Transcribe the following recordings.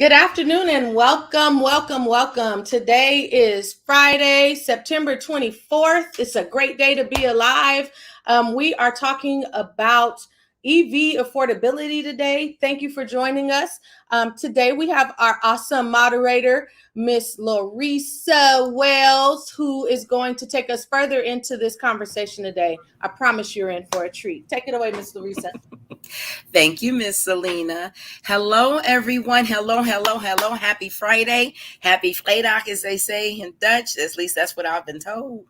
Good afternoon and welcome. Today is Friday, September 24th. It's a great day to be alive. We are talking about EV affordability today. Thank you for joining us. Today we have our awesome moderator, Miss Larissa Wells, who is going to take us further into this conversation today. I promise you're in for a treat. Take it away, Miss Larissa. Thank you, Miss Selena. Hello, everyone. Hello. Happy Friday. Happy Vrijdag, as they say in Dutch. At least that's what I've been told.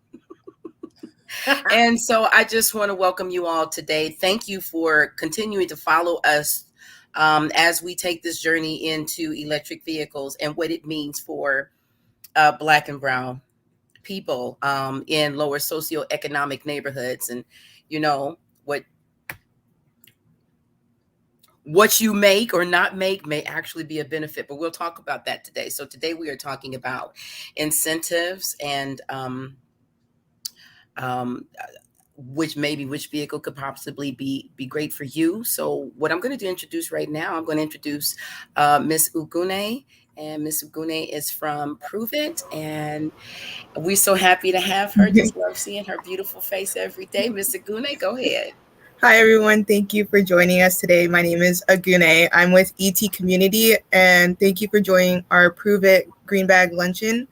And so I just want to welcome you all today. Thank you for continuing to follow us as we take this journey into electric vehicles and what it means for Black and brown people in lower socioeconomic neighborhoods. And, you know, what you make or not make may actually be a benefit, but we'll talk about that today. So today we are talking about incentives and which vehicle could possibly be great for you. So what I'm going to do introduce right now, I'm going to introduce Miss Ugune. And Miss Ugune is from Prove It. And we're so happy to have her. Just love seeing her beautiful face every day. Miss Ugune, go ahead. Hi, everyone. Thank you for joining us today. My name is Agune. I'm with ET Community, and thank you for joining our Prove It Green Bag Luncheon.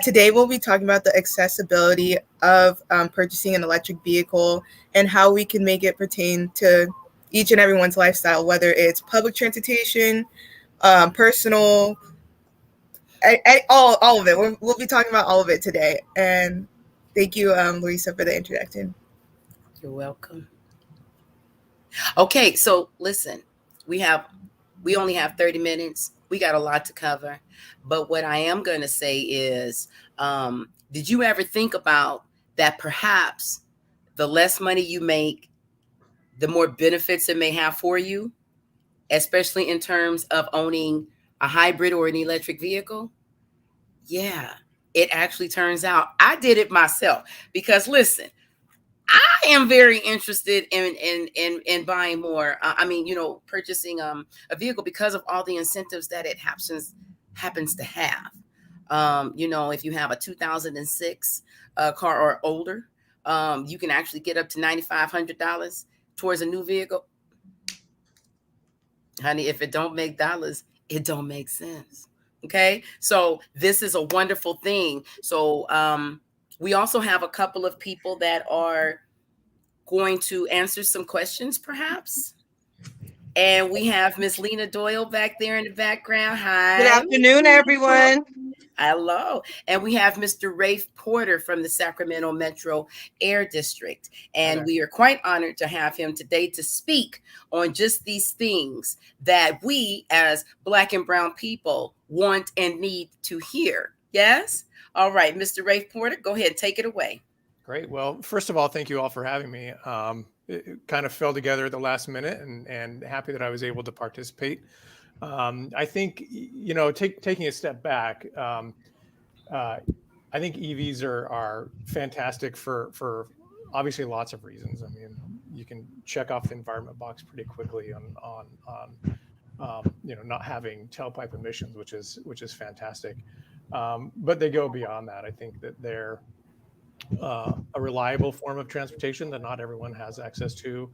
Today, we'll be talking about the accessibility of purchasing an electric vehicle and how we can make it pertain to each and everyone's lifestyle, whether it's public transportation, personal, all of it. We'll be talking about all of it today. And thank you, Larissa, for the introduction. You're welcome. Okay, so listen, we only have 30 minutes. We got a lot to cover. But what I am going to say is, did you ever think about that perhaps the less money you make, the more benefits it may have for you, especially in terms of owning a hybrid or an electric vehicle? Yeah, it actually turns out I did it myself because listen, I am very interested in buying more. Purchasing a vehicle because of all the incentives that it happens to have. If you have a 2006 car or older, you can actually get up to $9,500 towards a new vehicle. Honey, if it don't make dollars, it don't make sense. Okay, so this is a wonderful thing. So we also have a couple of people that are going to answer some questions, perhaps. And we have Miss Lena Doyle back there in the background. Hi. Good afternoon, everyone. Hello. And we have Mr. Rafe Porter from the Sacramento Metro Air District. And we are quite honored to have him today to speak on just these things that we as Black and brown people want and need to hear. Yes? All right, Mr. Rafe Porter, go ahead, take it away. Great. Well, first of all, thank you all for having me. It kind of fell together at the last minute and happy that I was able to participate. I think, taking a step back, I think EVs are fantastic for obviously lots of reasons. I mean, you can check off the environment box pretty quickly on not having tailpipe emissions, which is fantastic. But they go beyond that. I think that they're a reliable form of transportation that not everyone has access to.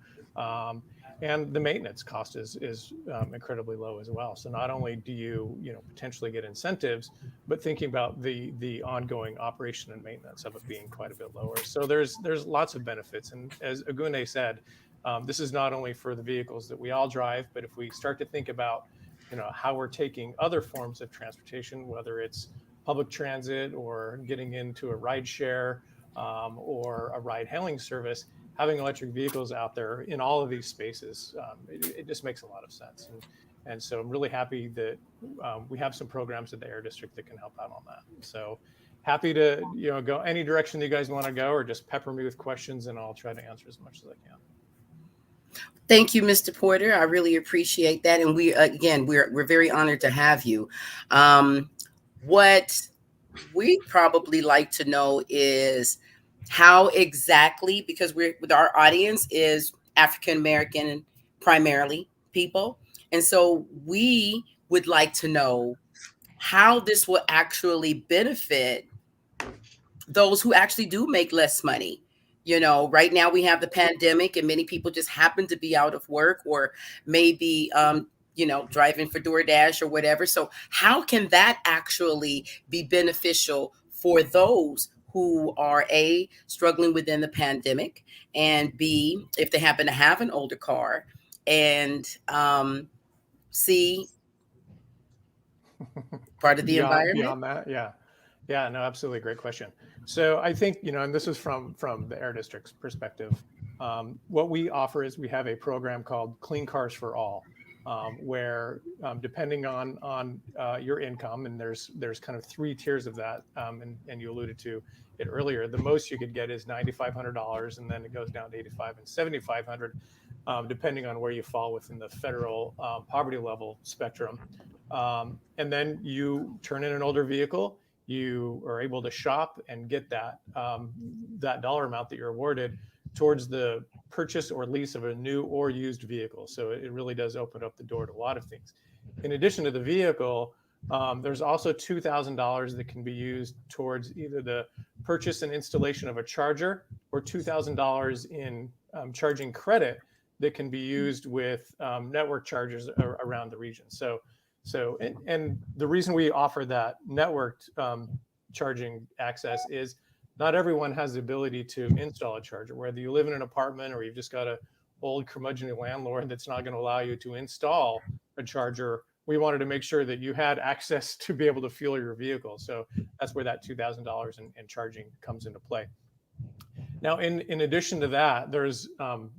And the maintenance cost is incredibly low as well. So not only do you potentially get incentives, but thinking about the ongoing operation and maintenance of it being quite a bit lower. So there's lots of benefits. And as Agune said, this is not only for the vehicles that we all drive, but if we start to think about how we're taking other forms of transportation, whether it's public transit or getting into a ride share or a ride hailing service, having electric vehicles out there in all of these spaces, it just makes a lot of sense. And so I'm really happy that we have some programs at the Air District that can help out on that. So happy to go any direction that you guys want to go, or just pepper me with questions and I'll try to answer as much as I can. Thank you, Mr. Porter. I really appreciate that. And we're very honored to have you. What we probably like to know is how exactly, because with our audience is African American primarily people, and so we would like to know how this will actually benefit those who actually do make less money. You know, right now we have the pandemic and many people just happen to be out of work, or maybe, driving for DoorDash or whatever. So how can that actually be beneficial for those who are A, struggling within the pandemic, and B, if they happen to have an older car, and C, part of the environment? Beyond that, yeah, no, absolutely, great question. So I think, and this is from the Air District's perspective. What we offer is we have a program called Clean Cars for All, where depending on your income, and there's kind of 3 tiers of that, and you alluded to it earlier. The most you could get is $9,500, and then it goes down to $8,500 and $7,500, depending on where you fall within the federal poverty level spectrum. And then you turn in an older vehicle, you are able to shop and get that dollar amount that you're awarded towards the purchase or lease of a new or used vehicle. So it really does open up the door to a lot of things. In addition to the vehicle, there's also $2,000 that can be used towards either the purchase and installation of a charger, or $2,000 in charging credit that can be used with network chargers around the region. So and the reason we offer that networked charging access is not everyone has the ability to install a charger. Whether you live in an apartment or you've just got an old curmudgeonly landlord that's not going to allow you to install a charger, we wanted to make sure that you had access to be able to fuel your vehicle. So that's where that $2,000 in charging comes into play. Now, in addition to that, there's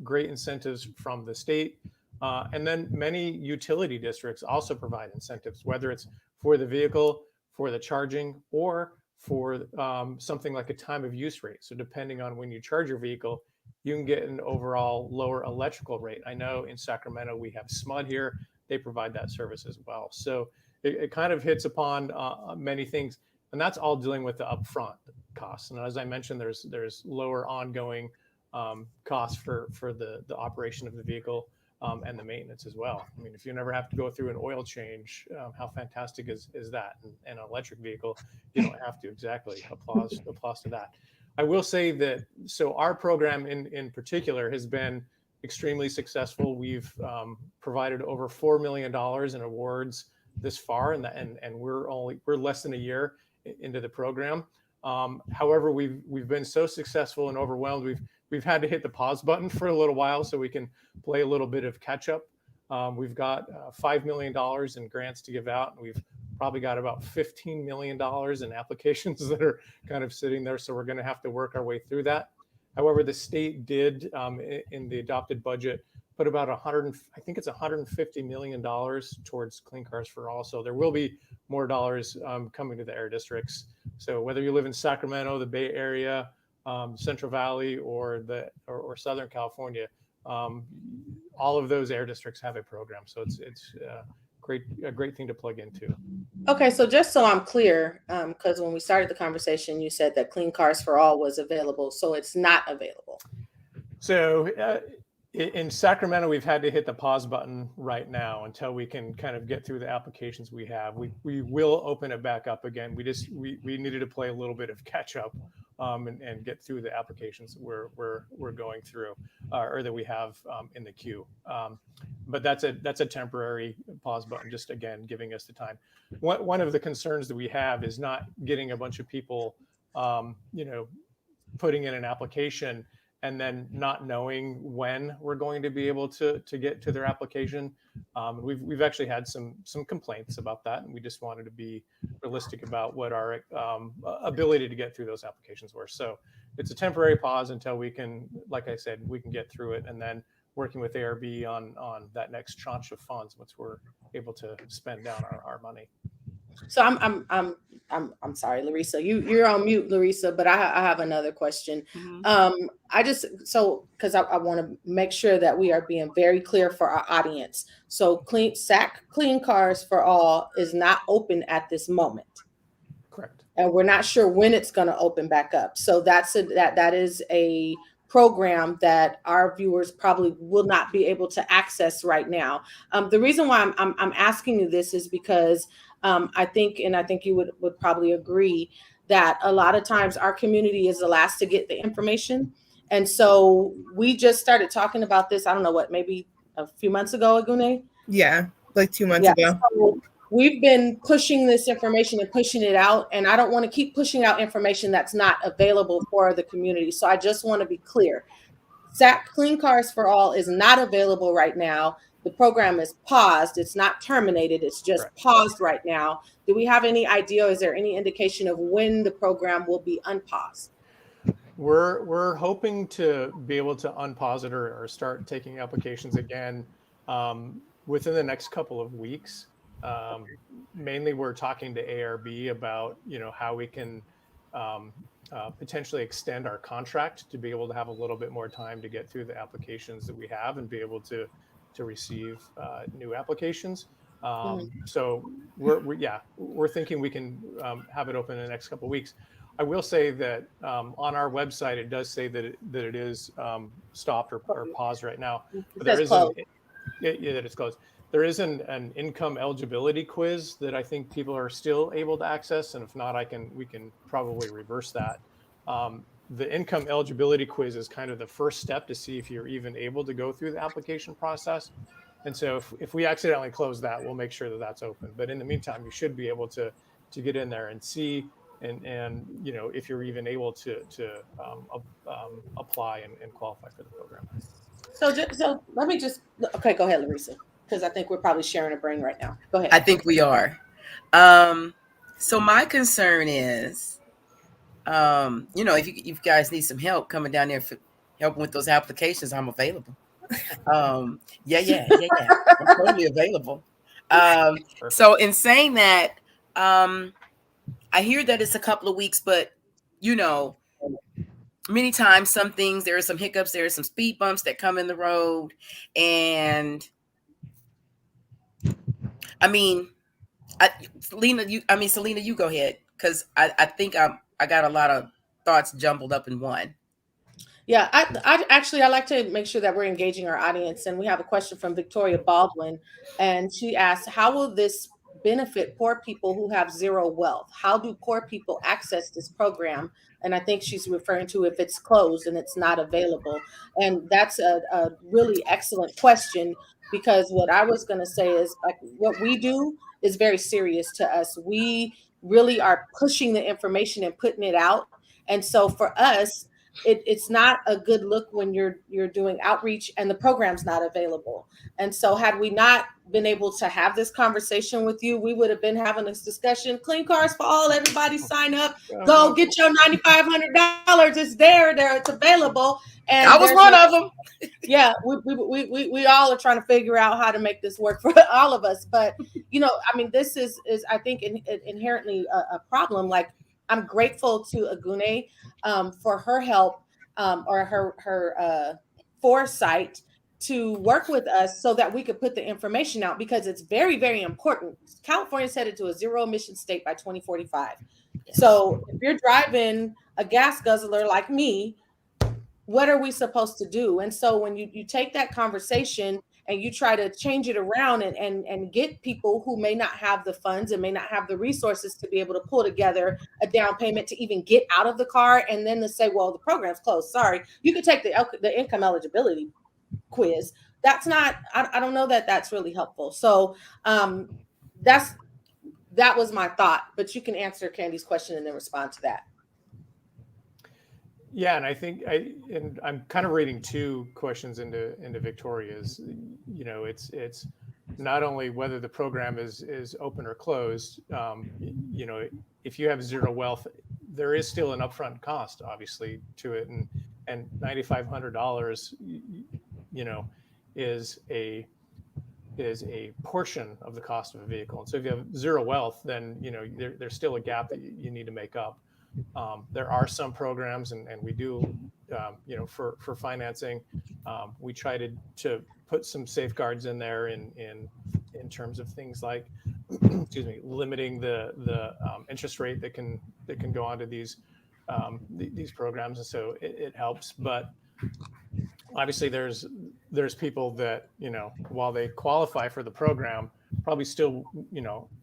great incentives from the state. And then many utility districts also provide incentives, whether it's for the vehicle, for the charging, or for something like a time of use rate. So depending on when you charge your vehicle, you can get an overall lower electrical rate. I know in Sacramento, we have SMUD here. They provide that service as well. So it kind of hits upon many things, and that's all dealing with the upfront costs. And as I mentioned, there's lower ongoing costs for the operation of the vehicle. And the maintenance as well. I mean, if you never have to go through an oil change, how fantastic is that? And an electric vehicle, you don't have to. Exactly. Applause to that. I will say that, so our program in particular has been extremely successful. We've provided over $4 million in awards this far, and we're less than a year into the program. However, we've been so successful and overwhelmed. We've had to hit the pause button for a little while so we can play a little bit of catch up. We've got $5 million in grants to give out, and we've probably got about $15 million in applications that are kind of sitting there. So we're going to have to work our way through that. However, the state did, in the adopted budget, put about $150 million towards Clean Cars for All. So there will be more dollars coming to the air districts. So whether you live in Sacramento, the Bay Area, Central Valley, or Southern California, all of those air districts have a program. So it's a great thing to plug into. Okay, so just so I'm clear, because when we started the conversation, you said that Clean Cars for All was available, so it's not available. So in Sacramento, we've had to hit the pause button right now until we can kind of get through the applications we have. We will open it back up again. We needed to play a little bit of catch up and get through the applications that we're going through, or that we have in the queue. But that's a temporary pause button, just again giving us the time. One of the concerns that we have is not getting a bunch of people, putting in an application and then not knowing when we're going to be able to get to their application. We've actually had some complaints about that, and we just wanted to be realistic about what our ability to get through those applications were. So it's a temporary pause until we can, like I said, we can get through it, and then working with ARB on that next tranche of funds once we're able to spend down our money. So I'm sorry, Larissa. You're on mute, Larissa. But I have another question. Mm-hmm. Because I want to make sure that we are being very clear for our audience. So Clean Cars for All is not open at this moment. Correct. And we're not sure when it's going to open back up. So that is a program that our viewers probably will not be able to access right now. The reason why I'm asking you this is because I think, and I think you would probably agree, that a lot of times our community is the last to get the information. And so we just started talking about this, I don't know what, maybe a few months ago, Agune? Yeah, like 2 months Yeah. ago. So we've been pushing this information and pushing it out, and I don't want to keep pushing out information that's not available for the community. So I just want to be clear. Clean Cars for All is not available right now. The program is paused. It's not terminated. It's just Correct. paused right now. Do we have any idea? Is there any indication of when the program will be unpaused? We're hoping to be able to unpause it or start taking applications again within the next couple of weeks. Mainly, we're talking to ARB about how we can potentially extend our contract to be able to have a little bit more time to get through the applications that we have and be able to receive new applications. So we're thinking we can have it open in the next couple of weeks. I will say that on our website, it does say that it is stopped or paused right now. But there is that it's closed. There is an income eligibility quiz that I think people are still able to access, and if not, we can probably reverse that. The income eligibility quiz is kind of the first step to see if you're even able to go through the application process. And so if we accidentally close that, we'll make sure that that's open. But in the meantime, you should be able to get in there and see and if you're even able to apply and qualify for the program. So let me okay, go ahead, Larissa, because I think we're probably sharing a brain right now. Go ahead. I think we are. So my concern is, if you guys need some help coming down there for helping with those applications, I'm available. Yeah. I'm totally available. So in saying that, I hear that it's a couple of weeks, but many times there are some hiccups, there are some speed bumps that come in the road. And Selena, you go ahead, because I think I got a lot of thoughts jumbled up in one. Yeah, I like to make sure that we're engaging our audience, and we have a question from Victoria Baldwin, and she asked, "How will this benefit poor people who have zero wealth? How do poor people access this program?" And I think she's referring to if it's closed and it's not available. And that's a really excellent question, because what I was going to say is, like, what we do is very serious to us. We really are pushing the information and putting it out. And so for us, it's not a good look when you're doing outreach and the program's not available. And so had we not been able to have this conversation with you, we would have been having this discussion. Clean Cars for All, everybody sign up, go get your $9,500. It's there, it's available. And I was one of them. Yeah, we all are trying to figure out how to make this work for all of us. But this is I think inherently a problem. Like, I'm grateful to Agune for her help or her foresight to work with us so that we could put the information out, because it's very, very important. California's headed to a zero emission state by 2045. Yes. So if you're driving a gas guzzler like me, what are we supposed to do? And so when you take that conversation and you try to change it around and get people who may not have the funds and may not have the resources to be able to pull together a down payment to even get out of the car, and then to say, well, the program's closed. Sorry, you could take the income eligibility quiz. That's not, I don't know that that's really helpful. So that was my thought, but you can answer Candy's question and then respond to that. Yeah, and I think I'm kind of reading two questions into Victoria's. It's not only whether the program is open or closed. If you have zero wealth, there is still an upfront cost, obviously, to it, and $9,500, is a portion of the cost of a vehicle. And so if you have zero wealth, then there's still a gap that you need to make up. There are some programs, and we do, for financing, we try to put some safeguards in there in terms of things like, limiting the interest rate that can go onto these these programs, and so it helps. But obviously, there's people that, while they qualify for the program, probably still,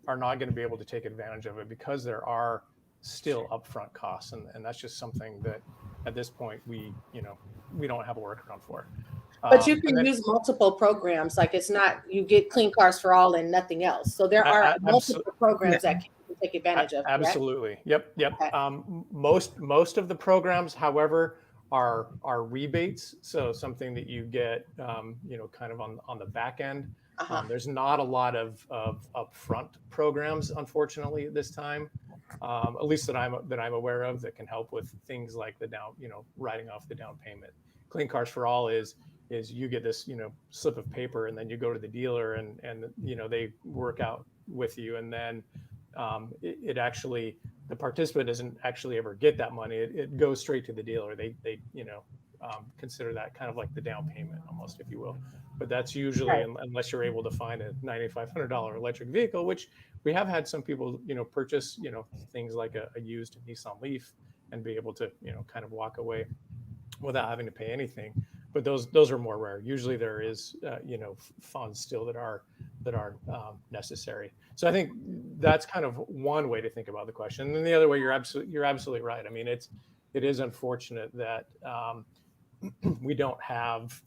are not going to be able to take advantage of it because there are still upfront costs, and that's just something that at this point we don't have a workaround for. But you can use multiple programs. Like, it's not you get Clean Cars for All and nothing else. So there are multiple programs that you can take advantage of. Absolutely. Correct? Yep. Okay. Most of the programs, however, are rebates. So something that you get, kind of on the back end. There's not a lot of upfront programs, unfortunately, at this time. At least that I'm aware of, that can help with things like the down, writing off the down payment. Clean Cars for All is you get this, slip of paper, and then you go to the dealer, and they work out with you, and then it actually, the participant doesn't actually ever get that money. It goes straight to the dealer. They consider that kind of like the down payment, almost, if you will. But that's usually, unless you're able to find a $9,500 electric vehicle, which we have had some people, purchase, things like a used Nissan Leaf and be able to, kind of walk away without having to pay anything. But those are more rare. Usually there is, funds still that are necessary. So I think that's kind of one way to think about the question. And then the other way, you're absolutely right. I mean, it is unfortunate that we don't have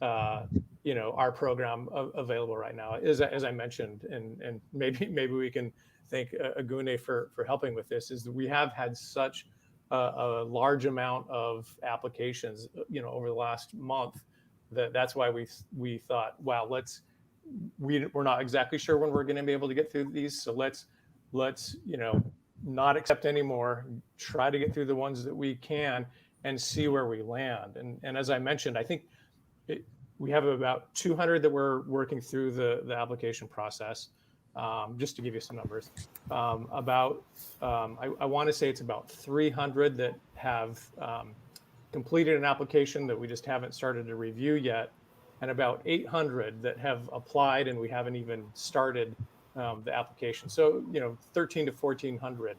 our program available right now. As I mentioned, and maybe we can thank Agune for helping with this. Is that we have had such a large amount of applications, over the last month, that's why we thought, wow, we're not exactly sure when we're going to be able to get through these, so let's not accept anymore, try to get through the ones that we can and see where we land. And as I mentioned, I think we have about 200 that we're working through the application process. Just to give you some numbers, I want to say it's about 300 that have completed an application that we just haven't started to review yet, and about 800 that have applied and we haven't even started the application. So 13 to 1,400,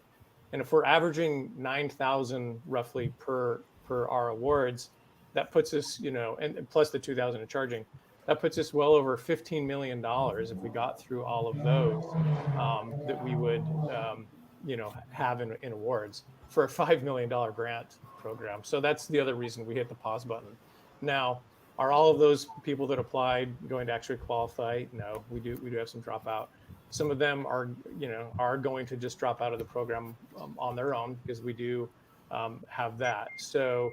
and if we're averaging 9,000 roughly per our awards, that puts us, and plus the 2,000 in charging, that puts us well over $15 million if we got through all of those that we would, have in awards for a $5 million grant program. So that's the other reason we hit the pause button. Now, are all of those people that applied going to actually qualify? No, we do have some dropout. Some of them are going to just drop out of the program on their own, because we do have that. So,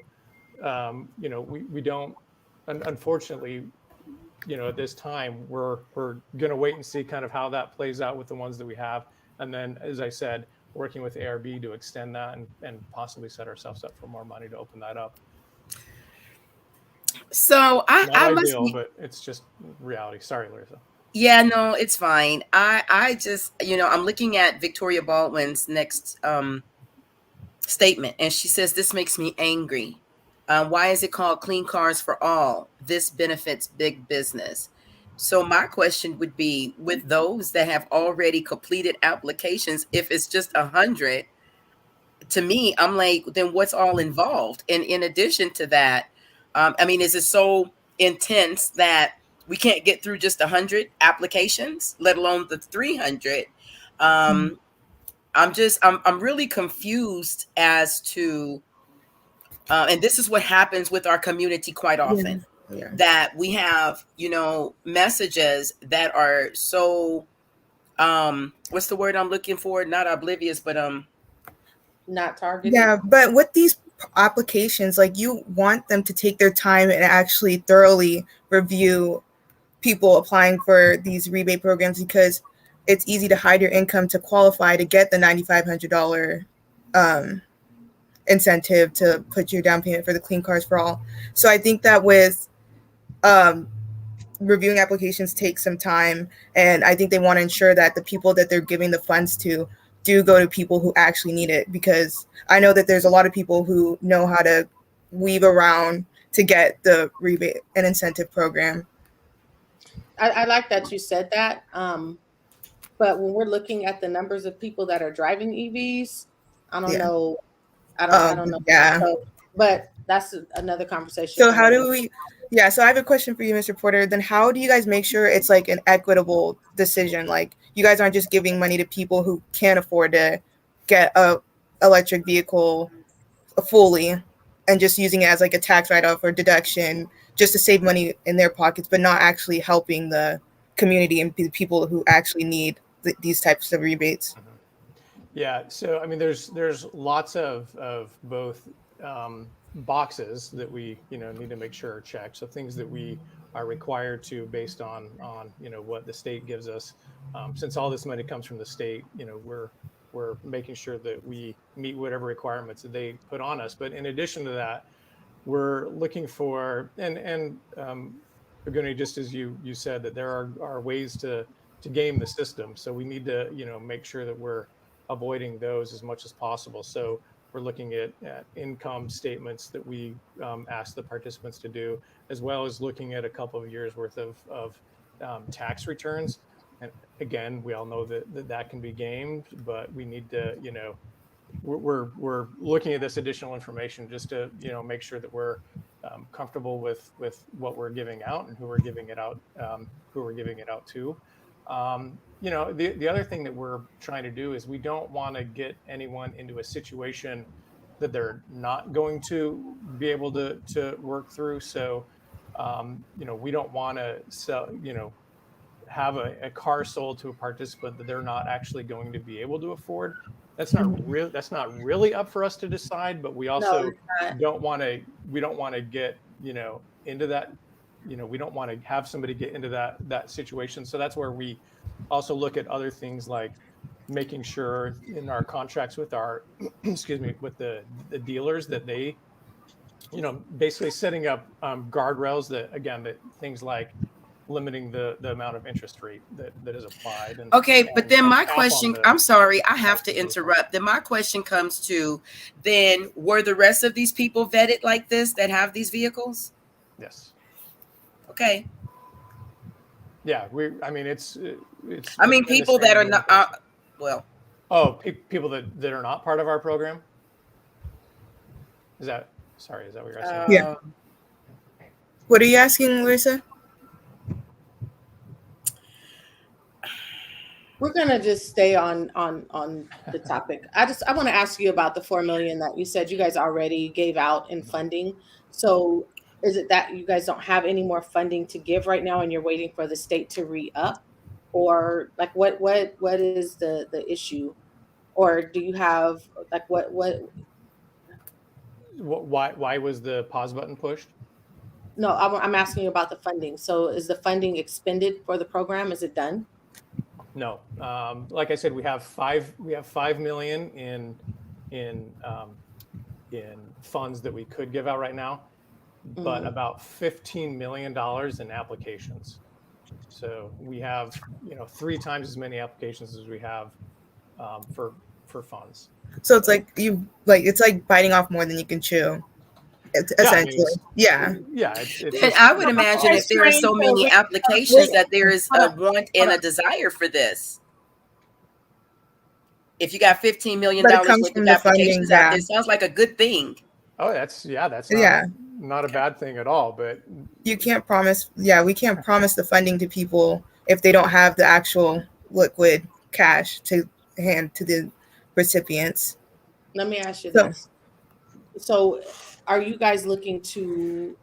we don't, unfortunately, at this time, we're going to wait and see kind of how that plays out with the ones that we have. And then, as I said, working with ARB to extend that and possibly set ourselves up for more money to open that up. So I must ideal, but it's just reality. Sorry, Larissa. Yeah, no, it's fine. I just, I'm looking at Victoria Baldwin's next statement, and she says, "This makes me angry. Why is it called Clean Cars for All? This benefits big business." So my question would be, with those that have already completed applications, if it's just 100, to me, I'm like, then what's all involved? And in addition to that, is it so intense that we can't get through just 100 applications, let alone the 300? I'm really confused as to, and this is what happens with our community quite often. Yeah. That we have, messages that are so, what's the word I'm looking for? Not oblivious, but not targeted. Yeah, but with these applications, like, you want them to take their time and actually thoroughly review people applying for these rebate programs, because it's easy to hide your income to qualify to get the $9,500 incentive to put your down payment for the Clean Cars for All. So I think that with reviewing applications takes some time, and I think they want to ensure that the people that they're giving the funds to do go to people who actually need it, because I know that there's a lot of people who know how to weave around to get the rebate and incentive program. I like that you said that, but when we're looking at the numbers of people that are driving EVs, I don't know I don't know. Yeah. So, but that's another conversation. So for how another- do we? Yeah. So I have a question for you, Mr. Porter. Then how do you guys make sure it's like an equitable decision? Like you guys aren't just giving money to people who can't afford to get a electric vehicle fully and just using it as like a tax write-off or deduction just to save money in their pockets, but not actually helping the community and the people who actually need these types of rebates. Yeah, so I mean, there's lots of both boxes that we need to make sure are checked. So things that we are required to based on what the state gives us. Since all this money comes from the state, we're making sure that we meet whatever requirements that they put on us. But in addition to that, we're looking for Aguni, just as you said, that there are ways to game the system. So we need to make sure that we're avoiding those as much as possible. So we're looking at income statements that we ask the participants to do, as well as looking at a couple of years worth of tax returns. And again, we all know that can be gamed, but we need to we're looking at this additional information just to make sure that we're comfortable with what we're giving out and who we're giving it out to. The other thing that we're trying to do is we don't want to get anyone into a situation that they're not going to be able to work through. So we don't want to sell have a car sold to a participant that they're not actually going to be able to afford. That's not really up for us to decide, but we No, also it's not. don't want to get into that. We don't want to have somebody get into that situation. So that's where we also look at other things like making sure in our contracts with our excuse me, with the dealers, that they basically setting up guardrails that, again, that things like limiting the amount of interest rate that is applied. Okay, but then my cap on question, the I'm sorry, I have price to of the vehicle. interrupt. Then my question comes to, then were the rest of these people vetted like this that have these vehicles? Yes. Okay. Yeah. I mean, it's I mean, been the people that same are in the not, past. well, Oh, people that are not part of our program. Is that what you're asking? Yeah. What are you asking, Larissa? We're gonna just stay on the topic. I want to ask you about the 4 million that you said you guys already gave out in funding. So is it that you guys don't have any more funding to give right now and you're waiting for the state to re-up? Or like what is the issue? Or do you have like what Why was the pause button pushed? no, I'm asking you about the funding. So is the funding expended for the program? Is it done? No. Like I said, we have 5 million in funds that we could give out right now, but Mhm. about $15 million in applications. So we have 3 times as many applications as we have for funds. So it's like it's like biting off more than you can chew, Yeah, I mean, essentially. Yeah. it's then just, I would imagine guys if there are trying so to many raise applications that there is Hold a on. want and a desire for this. If you got $15 million But it comes worth from of the funding, applications out yeah. there, sounds like a good thing. oh, that's Yeah. not a bad thing at all. But You can't promise, we can't promise the funding to people if they don't have the actual liquid cash to hand to the recipients. Let me ask you So this. So are you guys looking to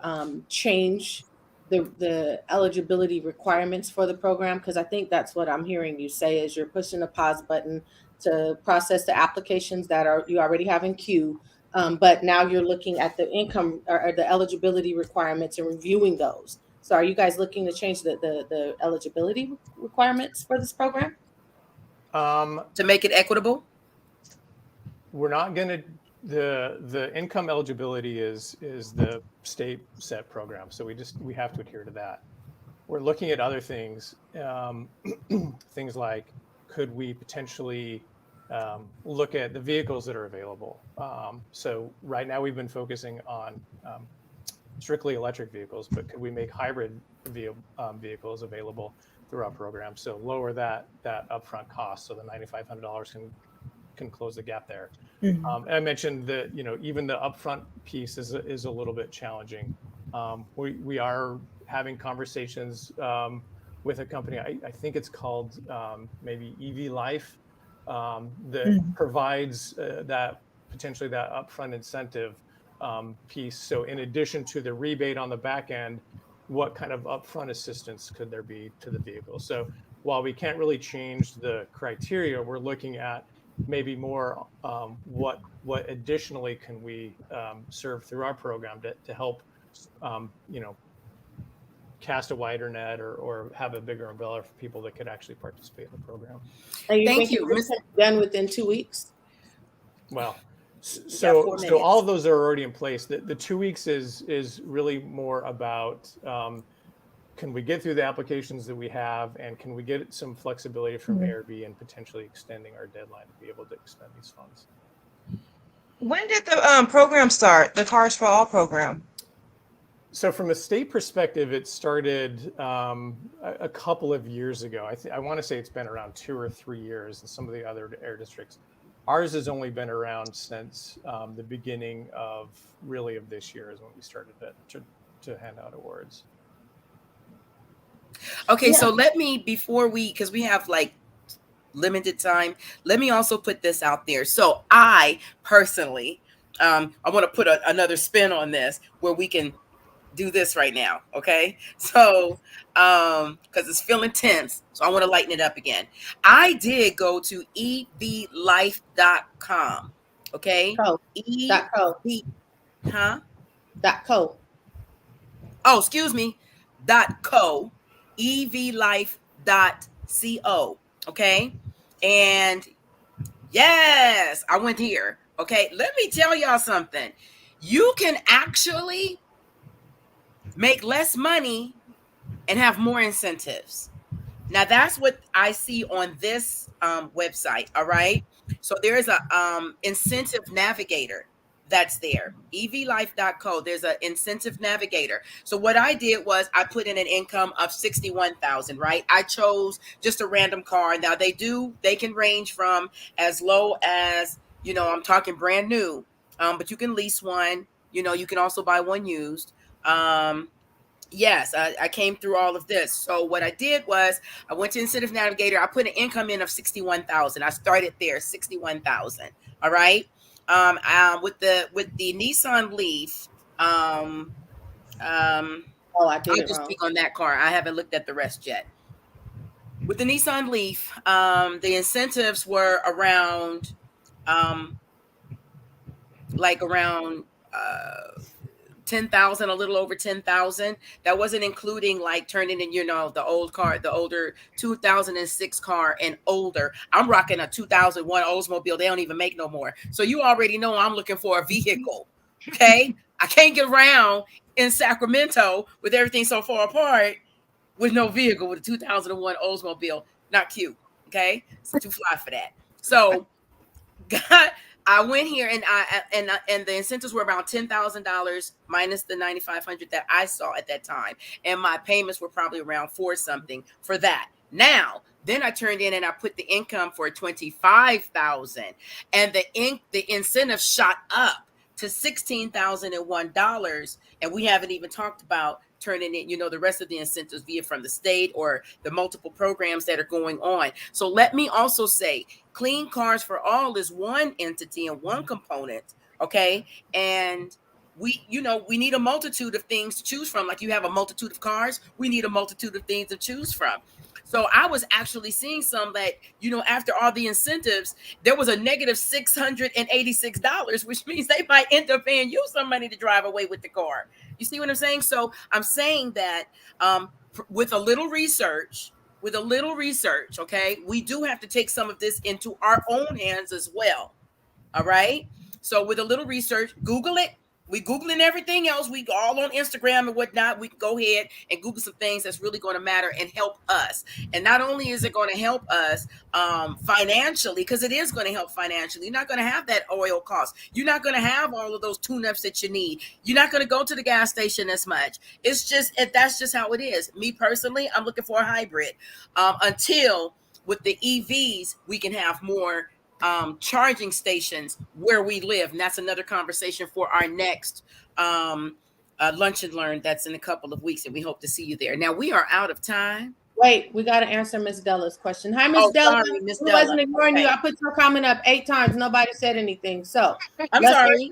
change the eligibility requirements for the program? Because I think that's what I'm hearing you say is you're pushing a pause button to process the applications that you already have in queue. But now you're looking at the income or the eligibility requirements and reviewing those. So are you guys looking to change the eligibility requirements for this program? To make it equitable? we're not going to the income eligibility is the state set program, so we have to adhere to that. We're looking at other things, things like, could we potentially look at the vehicles that are available. So right now we've been focusing on strictly electric vehicles, but could we make hybrid vehicles available through our program, so lower that upfront cost, so the $9,500 can close the gap there. And I mentioned that, even the upfront piece is a little bit challenging. We are having conversations with a company, I think it's called maybe EV Life, that provides that potentially that upfront incentive piece. So in addition to the rebate on the back end, what kind of upfront assistance could there be to the vehicle? So while we can't really change the criteria, we're looking at maybe more what additionally can we serve through our program to help cast a wider net or have a bigger umbrella for people that could actually participate in the program. And you Thank think you, this can be done within 2 weeks? Well, got 4 so all of minutes. those are already in place. The 2 weeks is really more about can we get through the applications that we have, and can we get some flexibility from ARB and potentially extending our deadline to be able to expend these funds. When did the program start, the Cars for All program? So from a state perspective, it started a couple of years ago. I want to say it's been around 2 or 3 years in some of the other air districts. Ours has only been around since the beginning of this year is when we started to hand out awards. Okay, so let me, because we have like limited time, let me also put this out there. So I personally, I want to put another spin on this where we can do this right now. Okay. So, cause it's feeling tense. So I want to lighten it up again. I did go to evlife.com. Okay. Co. Huh? .co. Oh, excuse me. .co. evlife.co. Okay. And yes, I went here. Okay. Let me tell y'all something. You can actually make less money and have more incentives. Now that's what I see on this website. All right. So there's a incentive navigator that's there. evlife.co. There's an incentive navigator. So what I did was I put in an income of 61,000, right? I chose just a random car. Now they can range from as low as, I'm talking brand new, but you can lease one, you can also buy one used. Yes, I came through all of this. So what I did was I went to Incentive Navigator. I put an income in of 61,000. I started there, 61,000. All right. With the Nissan Leaf, Oh, I did I'll it just wrong. speak on that car. I haven't looked at the rest yet. With the Nissan Leaf, the incentives were around, around 10,000, a little over 10,000. That wasn't including like turning in, the old car, the older 2006 car and older. I'm rocking a 2001 Oldsmobile. They don't even make no more. So you already know I'm looking for a vehicle. Okay. I can't get around in Sacramento with everything so far apart with no vehicle with a 2001 Oldsmobile. Not cute. Okay. It's too fly for that. So I went here and the incentives were around $10,000 minus the $9,500 that I saw at that time, and my payments were probably around $4 something for that. Now, then I turned in and I put the income for $25,000, and the incentive shot up to $16,001, and we haven't even talked about turning in, the rest of the incentives via from the state or the multiple programs that are going on. So let me also say, Clean Cars for All is one entity and one component, okay? And we need a multitude of things to choose from. Like you have a multitude of cars, we need a multitude of things to choose from. So I was actually seeing some that, after all the incentives, there was a negative $686, which means they might end up paying you some money to drive away with the car. You see what I'm saying? So I'm saying that with a little research, okay, we do have to take some of this into our own hands as well. All right. So with a little research, Google it. We Googling everything else. We all on Instagram and whatnot. We can go ahead and Google some things that's really going to matter and help us. And not only is it going to help us financially, because it is going to help financially. You're not going to have that oil cost. You're not going to have all of those tune-ups that you need. You're not going to go to the gas station as much. It's just, that's just how it is. Me personally, I'm looking for a hybrid until with the EVs, we can have more charging stations where we live. And that's another conversation for our next Lunch and Learn. That's in a couple of weeks, and we hope to see you there. Now, we are out of time. Wait, we got to answer Miss Della's question. Hi, Miss Della. Sorry, Miss We Della. wasn't ignoring you. Okay. I put your comment up 8 times. Nobody said anything. So I'm let's sorry.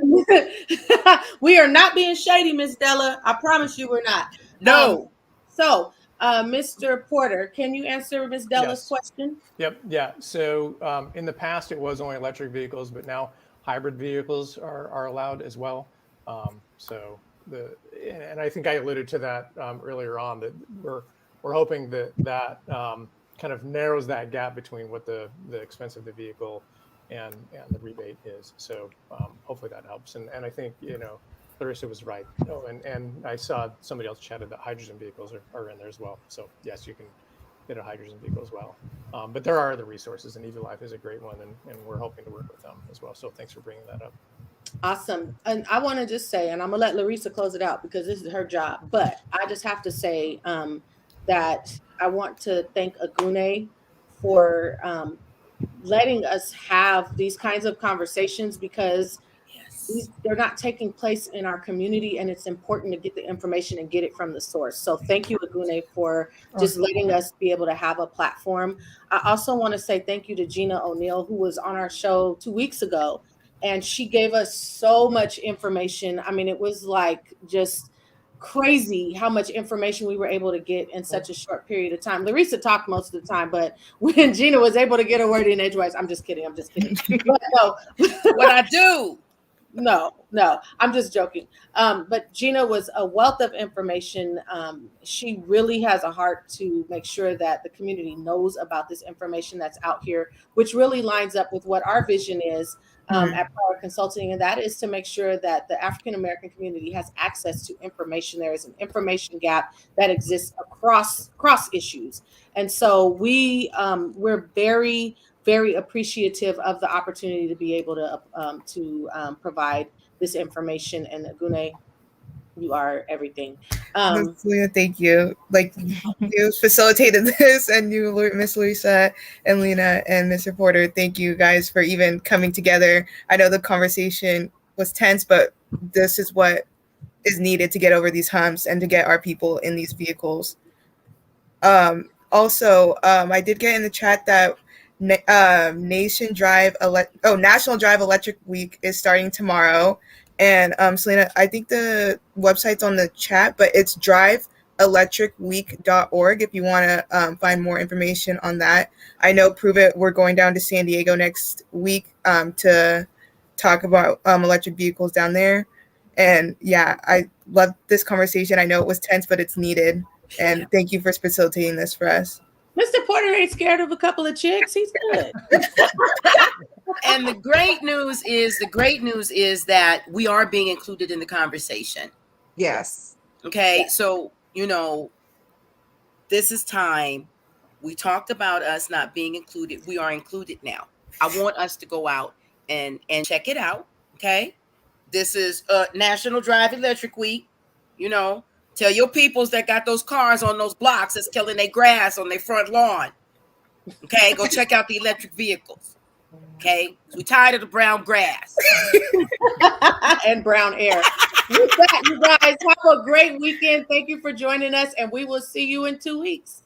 we are not being shady, Miss Della. I promise you we're not. No. So, Mr. Porter, can you answer Miss Della's Yes. question? Yep. Yeah. So in the past, it was only electric vehicles, but now hybrid vehicles are allowed as well. And I think I alluded to that earlier on, that we're hoping that kind of narrows that gap between what the expense of the vehicle and the rebate is. So hopefully that helps. And I think, Larissa was right. Oh, and I saw somebody else chatted that hydrogen vehicles are in there as well. So yes, you can get a hydrogen vehicle as well. But there are other resources, and EV Life is a great one, and we're hoping to work with them as well. So thanks for bringing that up. Awesome. And I want to just say, and I'm going to let Larissa close it out because this is her job, but I just have to say that I want to thank Agune for letting us have these kinds of conversations, because they're not taking place in our community, and it's important to get the information and get it from the source. So thank you, Agune, for just letting us be able to have a platform. I also want to say thank you to Gina O'Neill, who was on our show 2 weeks ago, and she gave us so much information. I mean, it was like just crazy how much information we were able to get in such a short period of time. Larissa talked most of the time, but when Gina was able to get a word in edgewise, I'm just kidding. But no. What I do? No, I'm just joking. But Gina was a wealth of information. She really has a heart to make sure that the community knows about this information that's out here, which really lines up with what our vision is at Power Consulting, and that is to make sure that the African American community has access to information. There is an information gap that exists across issues, and so we're very, very appreciative of the opportunity to be able to provide this information. And Agune, you are everything. Thank you. Like, you facilitated this, and you, Miss Louisa and Lena and Mr. Porter, thank you guys for even coming together. I know the conversation was tense, but this is what is needed to get over these humps and to get our people in these vehicles. Also, I did get in the chat that National Drive Electric Week is starting tomorrow. And Selena, I think the website's on the chat, but it's driveelectricweek.org if you want to find more information on that. I know Prove It, we're going down to San Diego next week to talk about electric vehicles down there. And yeah, I love this conversation. I know it was tense, but it's needed. And thank you for facilitating this for us. Mr. Porter ain't scared of a couple of chicks. He's good. And the great news is that we are being included in the conversation. Yes. Okay. So, this is time. We talked about us not being included. We are included now. I want us to go out and check it out. Okay. This is National Drive Electric Week. Tell your peoples that got those cars on those blocks that's killing their grass on their front lawn. Okay, go check out the electric vehicles. Okay, we're tired of the brown grass and brown air. With that, you guys have a great weekend. Thank you for joining us, and we will see you in 2 weeks.